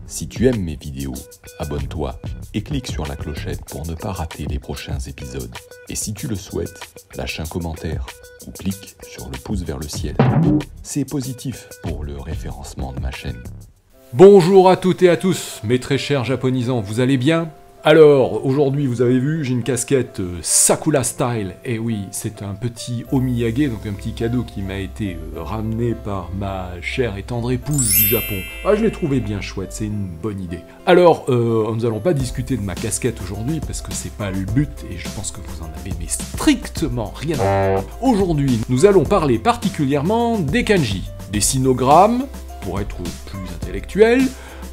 Si tu aimes mes vidéos, abonne-toi et clique sur la clochette pour ne pas rater les prochains épisodes. Et si tu le souhaites, lâche un commentaire ou clique sur le pouce vers le ciel. C'est positif pour le référencement de ma chaîne. Bonjour à toutes et à tous, mes très chers japonisants, vous allez bien? Alors, aujourd'hui, vous avez vu, j'ai une casquette Sakura Style. Et oui, c'est un petit omiyage, donc un petit cadeau qui m'a été ramené par ma chère et tendre épouse du Japon. Ah, je l'ai trouvé bien chouette, c'est une bonne idée. Alors, nous allons pas discuter de ma casquette aujourd'hui, parce que c'est pas le but, et je pense que vous en avez mais strictement rien à faire. Aujourd'hui, nous allons parler particulièrement des kanji, des sinogrammes, pour être plus intellectuel,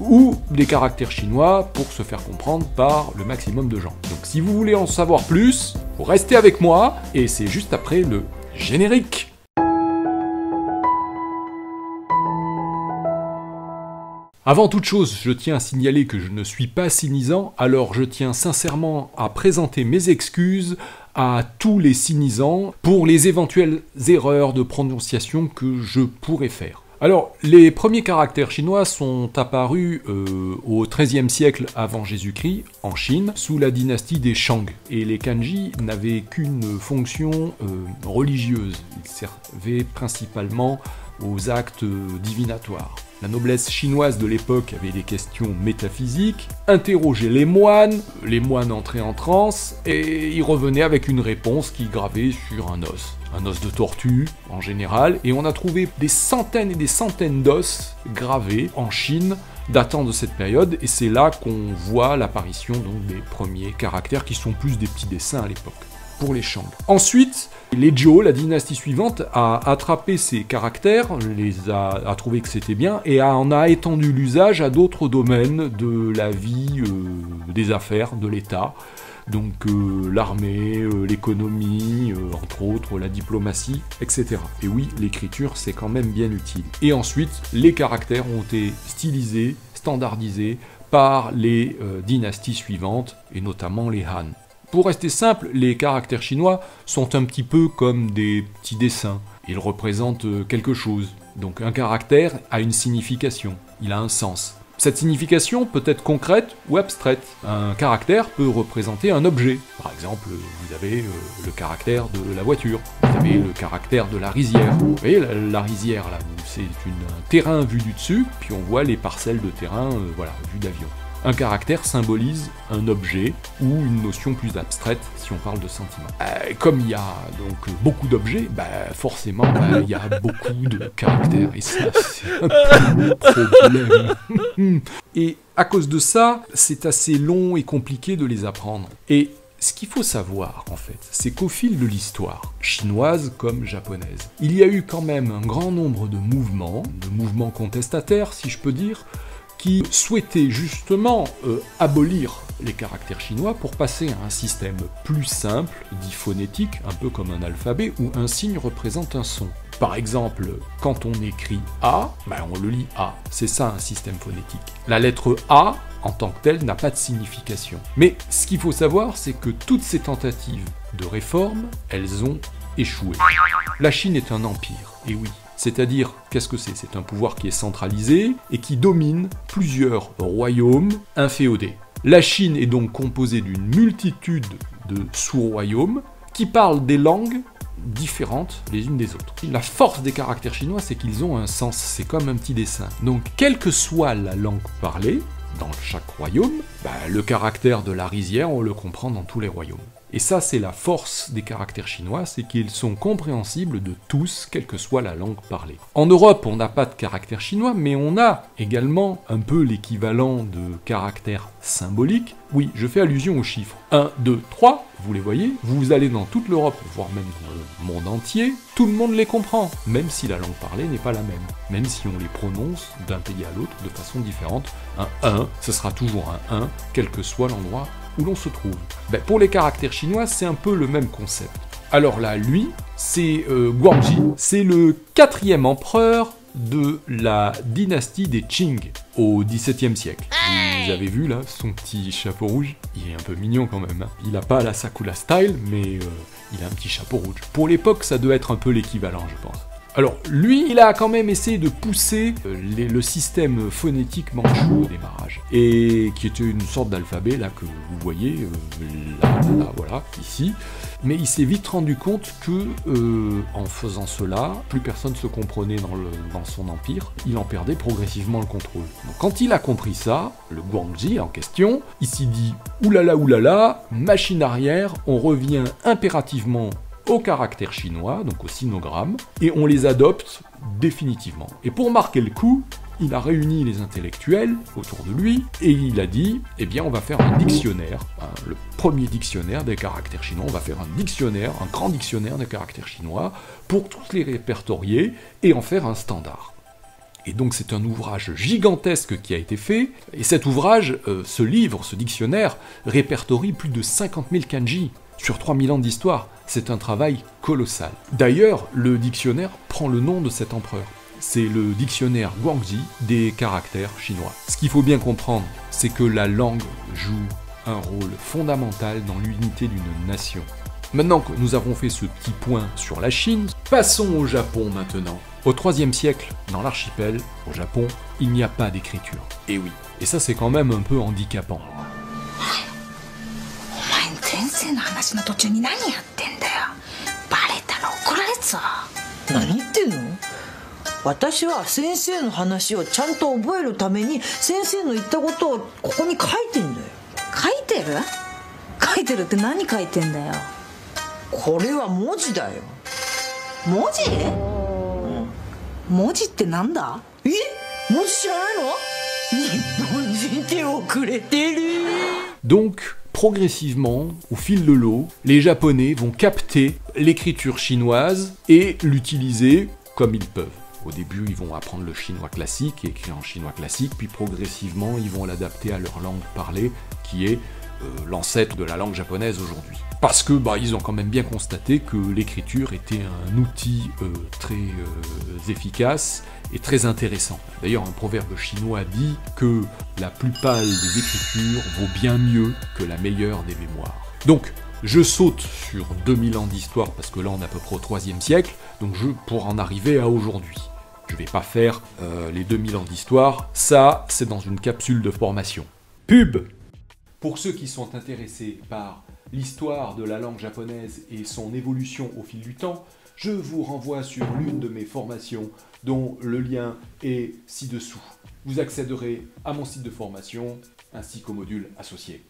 ou des caractères chinois pour se faire comprendre par le maximum de gens. Donc si vous voulez en savoir plus, vous restez avec moi, et c'est juste après le générique. Avant toute chose, je tiens à signaler que je ne suis pas sinisant, alors je tiens sincèrement à présenter mes excuses à tous les sinisants pour les éventuelles erreurs de prononciation que je pourrais faire. Alors, les premiers caractères chinois sont apparus au XIIIe siècle avant Jésus-Christ, en Chine, sous la dynastie des Shang. Et les kanji n'avaient qu'une fonction religieuse. Ils servaient principalement aux actes divinatoires. La noblesse chinoise de l'époque avait des questions métaphysiques, interrogeait les moines entraient en transe, et ils revenaient avec une réponse qui gravait sur un os de tortue en général, et on a trouvé des centaines et des centaines d'os gravés en Chine datant de cette période, et c'est là qu'on voit l'apparition donc des premiers caractères qui sont plus des petits dessins à l'époque, pour les Shang. Ensuite, les Zhou, la dynastie suivante, a attrapé ces caractères, a trouvé que c'était bien, et en a étendu l'usage à d'autres domaines de la vie, des affaires, de l'État. Donc l'armée, l'économie, entre autres la diplomatie, etc. Et oui, l'écriture c'est quand même bien utile. Et ensuite, les caractères ont été stylisés, standardisés par les dynasties suivantes, et notamment les Han. Pour rester simple, les caractères chinois sont un petit peu comme des petits dessins. Ils représentent quelque chose. Donc un caractère a une signification, il a un sens. Cette signification peut être concrète ou abstraite. Un caractère peut représenter un objet. Par exemple, vous avez le caractère de la voiture, vous avez le caractère de la rizière. Vous voyez la rizière là, c'est un terrain vu du dessus, puis on voit les parcelles de terrain, voilà, vu d'avion. Un caractère symbolise un objet ou une notion plus abstraite si on parle de sentiment. Comme il y a donc beaucoup d'objets, forcément il y a beaucoup de caractères, et ça c'est un problème. Et à cause de ça, c'est assez long et compliqué de les apprendre. Et ce qu'il faut savoir, en fait, c'est qu'au fil de l'histoire, chinoise comme japonaise, il y a eu quand même un grand nombre de mouvements contestataires, si je peux dire, qui souhaitaient justement abolir les caractères chinois pour passer à un système plus simple, dit phonétique, un peu comme un alphabet, où un signe représente un son. Par exemple, quand on écrit A, on le lit A. C'est ça un système phonétique. La lettre A, en tant que telle, n'a pas de signification. Mais ce qu'il faut savoir, c'est que toutes ces tentatives de réforme, elles ont échoué. La Chine est un empire, et oui. C'est-à-dire, qu'est-ce que c'est? C'est un pouvoir qui est centralisé et qui domine plusieurs royaumes inféodés. La Chine est donc composée d'une multitude de sous-royaumes qui parlent des langues différentes les unes des autres. La force des caractères chinois, c'est qu'ils ont un sens, c'est comme un petit dessin. Donc, quelle que soit la langue parlée, dans chaque royaume, le caractère de la rizière, on le comprend dans tous les royaumes. Et ça, c'est la force des caractères chinois, c'est qu'ils sont compréhensibles de tous, quelle que soit la langue parlée. En Europe, on n'a pas de caractère chinois, mais on a également un peu l'équivalent de caractères symboliques. Oui, je fais allusion aux chiffres. 1, 2, 3, vous les voyez, vous allez dans toute l'Europe, voire même dans le monde entier, tout le monde les comprend, même si la langue parlée n'est pas la même. Même si on les prononce d'un pays à l'autre de façon différente. Un 1, ce sera toujours un 1, quel que soit l'endroit où l'on se trouve. Pour les caractères chinois, c'est un peu le même concept. Alors là, lui, c'est Guangxi, c'est le 4e empereur de la dynastie des Qing au XVIIe siècle. Vous avez vu là, son petit chapeau rouge? Il est un peu mignon quand même. Il n'a pas la Sakura Style, mais il a un petit chapeau rouge. Pour l'époque, ça doit être un peu l'équivalent, je pense. Alors, lui, il a quand même essayé de pousser le système phonétique manchou au démarrage, et qui était une sorte d'alphabet, là, que vous voyez, là, voilà, ici. Mais il s'est vite rendu compte que, en faisant cela, plus personne se comprenait dans son empire, il en perdait progressivement le contrôle. Donc, quand il a compris ça, le Guangxi en question, il s'est dit « oulala, machine arrière, on revient impérativement au caractère chinois, donc au sinogramme, et on les adopte définitivement. » Et pour marquer le coup, il a réuni les intellectuels autour de lui, et il a dit, eh bien on va faire un dictionnaire, le premier dictionnaire des caractères chinois, on va faire un dictionnaire, un grand dictionnaire des caractères chinois, pour tous les répertorier, et en faire un standard. Et donc c'est un ouvrage gigantesque qui a été fait, et cet ouvrage, ce livre, ce dictionnaire, répertorie plus de 50 000 kanji, sur 3000 ans d'histoire. C'est un travail colossal. D'ailleurs, le dictionnaire prend le nom de cet empereur. C'est le dictionnaire Guangxi des caractères chinois. Ce qu'il faut bien comprendre, c'est que la langue joue un rôle fondamental dans l'unité d'une nation. Maintenant que nous avons fait ce petit point sur la Chine, passons au Japon maintenant. Au IIIe siècle, dans l'archipel, au Japon, il n'y a pas d'écriture. Et oui, et ça c'est quand même un peu handicapant. 先生の話の途中に何やってんだよ。バレたら怒られつぞ。何言ってんの？私は先生の話をちゃんと覚えるために先生の言ったことをここに書いてんだよ。書いてる？書いてるって何書いてんだよ。これは文字だよ。文字？文字ってなんだ？え？文字知らないの？日本人手遅れてる。Donc, progressivement, au fil de l'eau, les Japonais vont capter l'écriture chinoise et l'utiliser comme ils peuvent. Au début, ils vont apprendre le chinois classique et écrire en chinois classique, puis progressivement, ils vont l'adapter à leur langue parlée, qui est l'ancêtre de la langue japonaise aujourd'hui. Parce que ils ont quand même bien constaté que l'écriture était un outil très efficace et très intéressant. D'ailleurs, un proverbe chinois dit que la plus pâle des écritures vaut bien mieux que la meilleure des mémoires. Donc, je saute sur 2000 ans d'histoire, parce que là on est à peu près au IIIe siècle, donc pour en arriver à aujourd'hui. Je vais pas faire les 2000 ans d'histoire, ça c'est dans une capsule de formation. Pub! Pour ceux qui sont intéressés par l'histoire de la langue japonaise et son évolution au fil du temps, je vous renvoie sur l'une de mes formations dont le lien est ci-dessous. Vous accéderez à mon site de formation ainsi qu'aux modules associés.